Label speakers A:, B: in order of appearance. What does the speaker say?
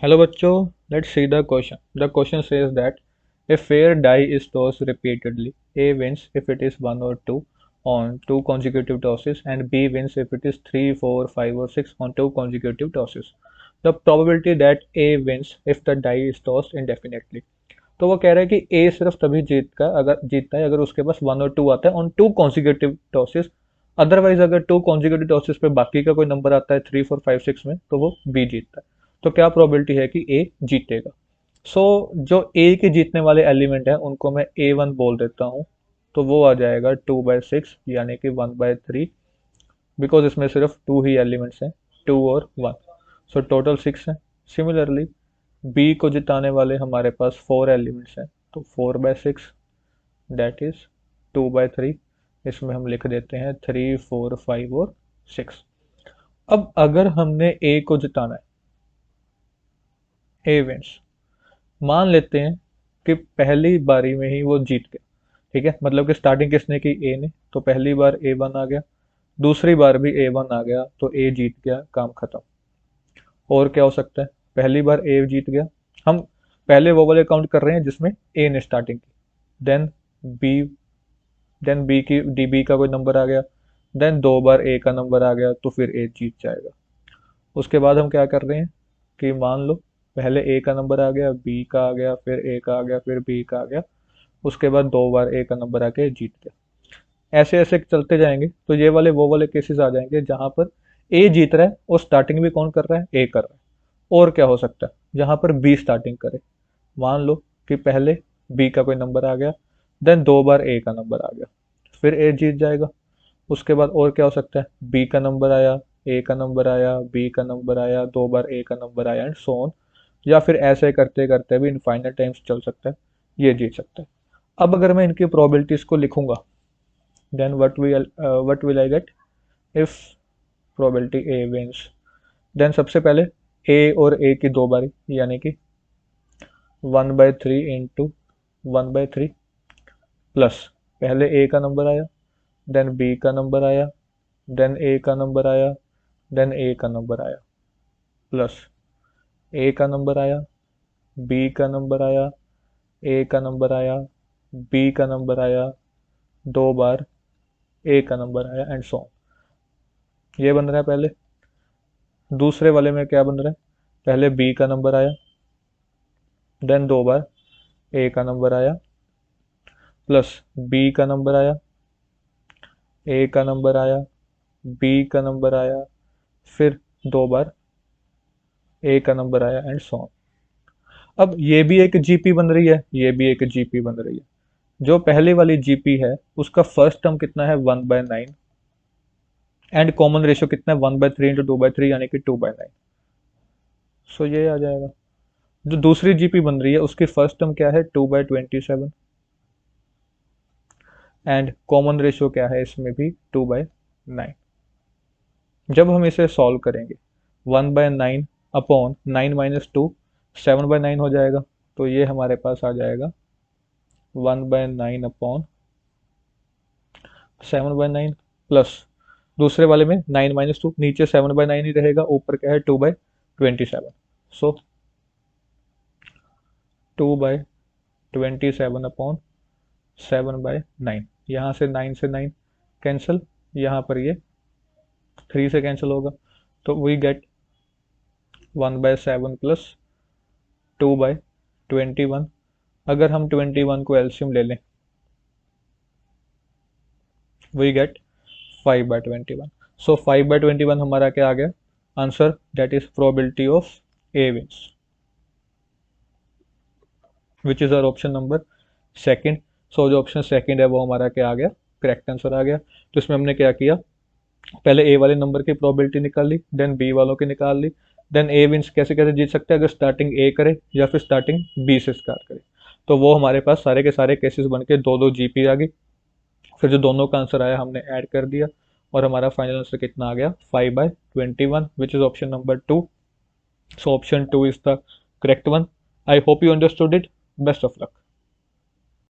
A: Hello bachcho, let's see the question. The question says that a fair die is tossed repeatedly. A wins if it is 1 or 2 on 2 consecutive tosses and B wins if it is 3, 4, 5 or 6 on 2 consecutive tosses. The probability that A wins if the die is tossed indefinitely. तो वो कह रहा है कि ए सिर्फ तभी जीतता है अगर उसके पास 1 और 2 आता है ऑन 2 कॉन्जिक्यूटिव टॉसेस। अदरवाइज अगर 2 कॉन्जिक्यूटिव टॉसेस पे बाकी का कोई नंबर आता है 3, 4, 5, 6 में तो वो बी जीतता है। तो क्या प्रोबेबिलिटी है कि ए जीतेगा? जो ए के जीतने वाले एलिमेंट हैं उनको मैं A1 बोल देता हूँ। तो वो आ जाएगा 2/6 यानी कि 1/3, बिकॉज इसमें सिर्फ 2 ही एलिमेंट्स हैं, 2 और 1। सो टोटल 6 है। सिमिलरली बी को जिताने वाले हमारे पास 4 एलिमेंट्स हैं, तो 4/6 दैट इज 2/3। इसमें हम लिख देते हैं 3, 4, 5 और 6। अब अगर हमने ए को जिताना है, ए विंस, मान लेते हैं कि पहली बारी में ही वो जीत गया। ठीक है, मतलब कि स्टार्टिंग किसने की? ए ने, तो पहली बार A1 आ गया, दूसरी बार भी A1 आ गया, तो ए जीत गया, काम खत्म। और क्या हो सकता है? पहली बार ए जीत गया, हम पहले वो वाले काउंट कर रहे हैं जिसमें ए ने स्टार्टिंग की, देन बी, देन बी की डी बी का कोई नंबर आ गया, देन 2 बार ए का नंबर आ गया, तो फिर ए जीत जाएगा। उसके बाद हम क्या कर रहे हैं कि मान लो पहले ए का नंबर आ गया, बी का आ गया, फिर ए का आ गया, फिर बी का आ गया, उसके बाद 2 बार ए का नंबर आके जीत गया। ऐसे ऐसे चलते जाएंगे तो ये वाले वो वाले केसेस आ जाएंगे जहां पर ए जीत रहा है और स्टार्टिंग भी कौन कर रहा है? ए कर रहा है। और क्या हो सकता है? जहां पर बी स्टार्टिंग करे, मान लो कि पहले बी का कोई नंबर आ गया, देन 2 बार ए का नंबर आ गया, फिर ए जीत जाएगा। उसके बाद और क्या हो सकता है? बी का नंबर आया, ए का नंबर आया, बी का नंबर आया, 2 बार ए का नंबर आया एंड सो ऑन। या फिर ऐसे करते करते भी इनफाइनाइट टाइम्स चल सकता है, ये जीत सकता है। अब अगर मैं इनकी प्रोबेबिलिटीज को लिखूंगा, then what will I get if probability A wins. Then सबसे पहले ए और ए की 2 बारी, यानी कि 1/3 इंटू 1/3 प्लस पहले ए का नंबर आया, देन बी का नंबर आया, देन ए का नंबर आया, देन ए का नंबर आया, प्लस ए का नंबर आया, बी का नंबर आया, ए का नंबर आया, बी का नंबर आया, 2 बार ए का नंबर आया एंड सो ऑन। ये बन रहा है पहले। दूसरे वाले में क्या बन रहा है? पहले बी का नंबर आया, देन 2 बार ए का नंबर आया, प्लस बी का नंबर आया, ए का नंबर आया, बी का नंबर आया, फिर 2 बार ए का नंबर आया एंड सो ऑन। अब ये भी एक जीपी बन रही है, ये भी एक जीपी बन रही है। जो पहले वाली जीपी है उसका फर्स्ट टर्म कितना है? 1/9 एंड कॉमन रेशियो कितना है? 1/3 इंटू 2/3 यानी कि 2/9। सो ये आ जाएगा। जो दूसरी जीपी बन रही है उसकी फर्स्ट टर्म क्या है? 2/27 एंड कॉमन रेशियो क्या है इसमें भी? 2/9। जब हम इसे सॉल्व करेंगे, 1/9 अपॉन 9 - 2, 7/9 हो जाएगा। तो ये हमारे पास आ जाएगा 1/9 अपॉन 7/9 प्लस दूसरे वाले में 9 - 2, नीचे 7/9 ही रहेगा, ऊपर क्या है? 2/27। सो 2/27 अपॉन 7/9। यहाँ से 9 से 9 कैंसिल, यहाँ पर ये 3 से कैंसिल होगा, तो वी गेट 1/7 प्लस 2/21। अगर हम 21 को एल्शियम ले लें, वी गेट 5/21। सो 5/21 हमारा क्या आ गया answer? That is probability of A wins, which is our option number second. So जो ऑप्शन सेकंड है वो हमारा क्या आ गया? करेक्ट आंसर आ गया। तो इसमें हमने क्या किया? पहले ए वाले नंबर की प्रोबेबिलिटी निकाल ली, देन बी वालों की निकाल ली, देन ए विंस कैसे कैसे जीत सकते हैं? अगर स्टार्टिंग ए करे या फिर स्टार्टिंग बी से स्टार्ट करे। तो वो हमारे पास सारे के सारे केसेस बन के 2-2 जीपी आ गई। फिर जो दोनों का आंसर आया हमने ऐड कर दिया, और हमारा फाइनल आंसर कितना आ गया? 5/21, which is option number 2। So option 2 is the correct one. I hope you understood it. Best of luck.